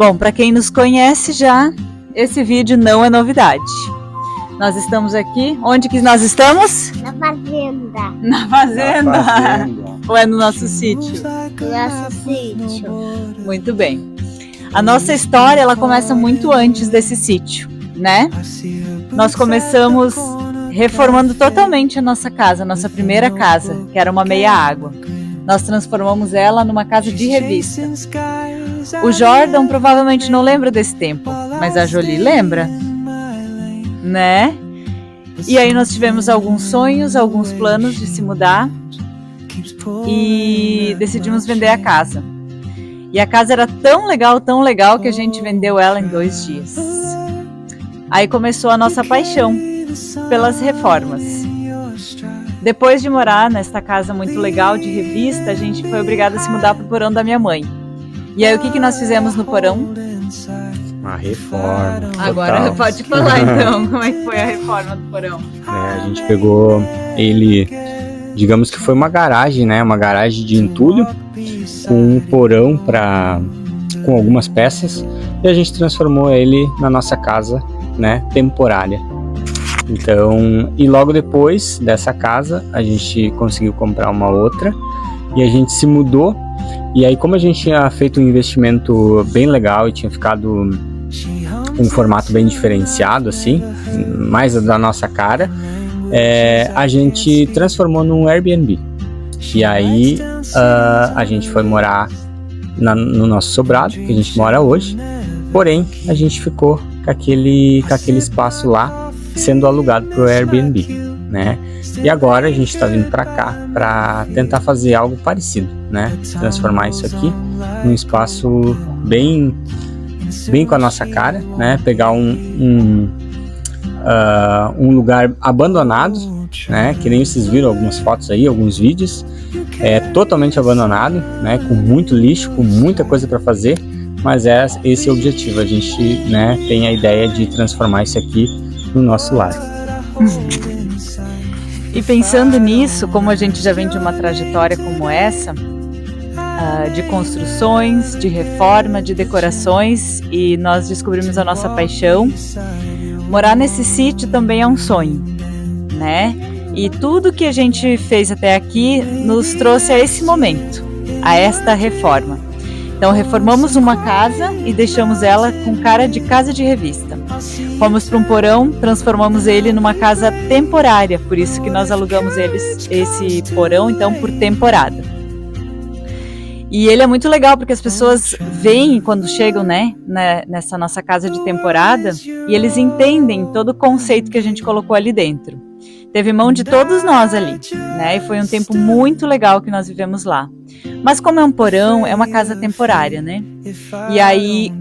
Bom, para quem nos conhece já, esse vídeo não é novidade. Nós estamos aqui, onde que nós estamos? Na fazenda. Na fazenda. Ou é no nosso sítio? Nosso sítio. Muito bem. A nossa história, ela começa muito antes desse sítio, né? Nós começamos reformando totalmente a nossa casa, a nossa primeira casa, que era uma meia-água. Nós transformamos ela numa casa de revista. O Jordan provavelmente não lembra desse tempo, mas a Jolie lembra, né? E aí nós tivemos alguns sonhos, alguns planos de se mudar e decidimos vender a casa. E a casa era tão legal que a gente vendeu ela em 2 dias. Aí começou a nossa paixão pelas reformas. Depois de morar nesta casa muito legal de revista, a gente foi obrigada a se mudar para o porão da minha mãe. E aí o que nós fizemos no porão? Uma reforma. Agora total. pode falar então, como é que foi a reforma do porão? A gente pegou ele, digamos que foi uma garagem, né? Uma garagem de entulho com um porão com algumas peças, e a gente transformou ele na nossa casa, né? Temporária. Então, e logo depois dessa casa, a gente conseguiu comprar uma outra e a gente se mudou. E aí, como a gente tinha feito um investimento bem legal e tinha ficado um formato bem diferenciado, assim, mais da nossa cara, a gente transformou num Airbnb. E aí, a gente foi morar no nosso sobrado, que a gente mora hoje, porém, a gente ficou com aquele espaço lá, sendo alugado para o Airbnb, né? E agora a gente está vindo para cá para tentar fazer algo parecido, né? Transformar isso aqui num espaço bem com a nossa cara, né? Pegar um lugar abandonado, né? Que nem vocês viram algumas fotos aí, alguns vídeos, totalmente abandonado, né? Com muito lixo, com muita coisa para fazer, mas esse é o objetivo. A gente, né, tem a ideia de transformar isso aqui no nosso lar. E pensando nisso, como a gente já vem de uma trajetória como essa, de construções, de reforma, de decorações, e nós descobrimos a nossa paixão, morar nesse sítio também é um sonho, né? E tudo que a gente fez até aqui nos trouxe a esse momento, a esta reforma. Então reformamos uma casa e deixamos ela com cara de casa de revista. Fomos para um porão, transformamos ele numa casa temporária, por isso que nós alugamos esse porão então por temporada. E ele é muito legal porque as pessoas veem quando chegam, né, nessa nossa casa de temporada, e eles entendem todo o conceito que a gente colocou ali dentro. Teve mão de todos nós ali, né? E foi um tempo muito legal que nós vivemos lá. Mas como é um porão, é uma casa temporária, né?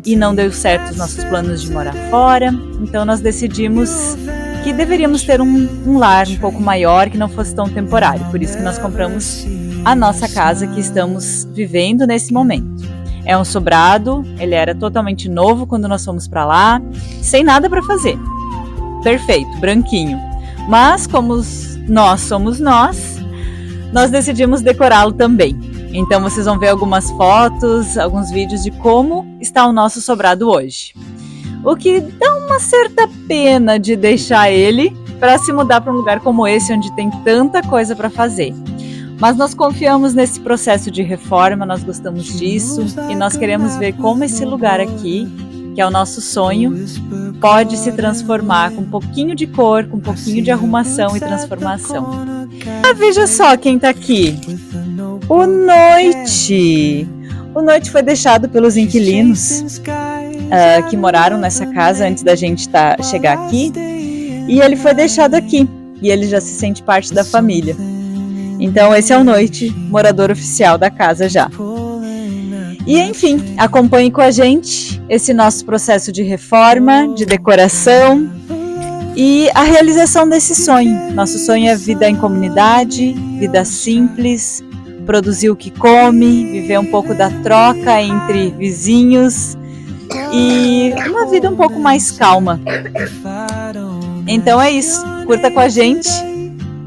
E não deu certo os nossos planos de morar fora, então nós decidimos que deveríamos ter um lar um pouco maior, que não fosse tão temporário. Por isso que nós compramos a nossa casa que estamos vivendo nesse momento. É um sobrado, ele era totalmente novo quando nós fomos para lá, sem nada para fazer. Perfeito, branquinho. Mas como nós somos nós decidimos decorá-lo também. Então vocês vão ver algumas fotos, alguns vídeos de como está o nosso sobrado hoje. O que dá uma certa pena de deixar ele para se mudar para um lugar como esse, onde tem tanta coisa para fazer. Mas nós confiamos nesse processo de reforma, nós gostamos disso e nós queremos ver como esse lugar aqui, que é o nosso sonho, pode se transformar com um pouquinho de cor, com um pouquinho de arrumação e transformação. Ah, veja só quem está aqui. O Noite. O Noite foi deixado pelos inquilinos que moraram nessa casa antes da gente chegar aqui. E ele foi deixado aqui. E ele já se sente parte da família. Então esse é o Noite, morador oficial da casa já. E enfim, acompanhe com a gente esse nosso processo de reforma, de decoração e a realização desse sonho. Nosso sonho é vida em comunidade, vida simples, produzir o que come, viver um pouco da troca entre vizinhos e uma vida um pouco mais calma. Então é isso, curta com a gente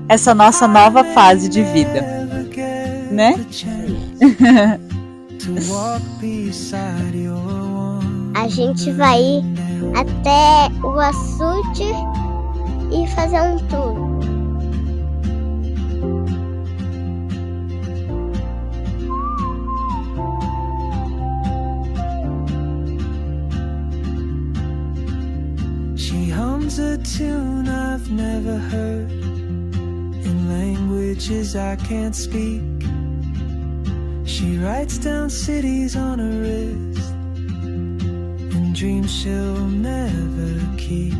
essa nossa nova fase de vida, né? To walk beside your warm A gente vai ir até o açude e fazer um tour. She hums a tune I've never heard in languages I can't speak. She writes down cities on her wrist and dreams she'll never keep.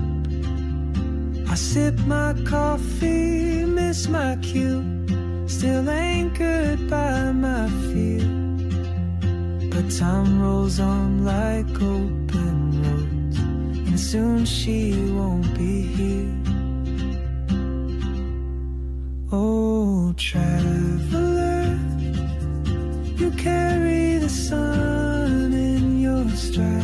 I sip my coffee, miss my cue, still anchored by my fear. But time rolls on like open roads, and soon she won't be here. Oh, traveler, you carry the sun in your stride,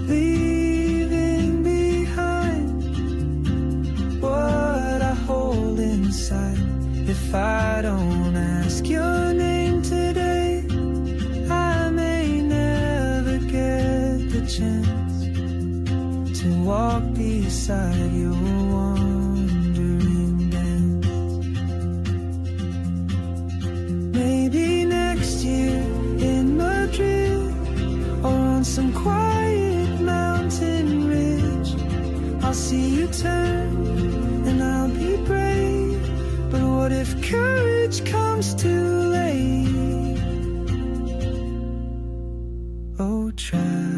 leaving behind what I hold inside. If I don't ask your name today, I may never get the chance to walk beside your wandering dance. Maybe next year in Madrid, or on some quiet mountain ridge, I'll see you turn and I'll be brave. But what if courage comes too late? Oh, try.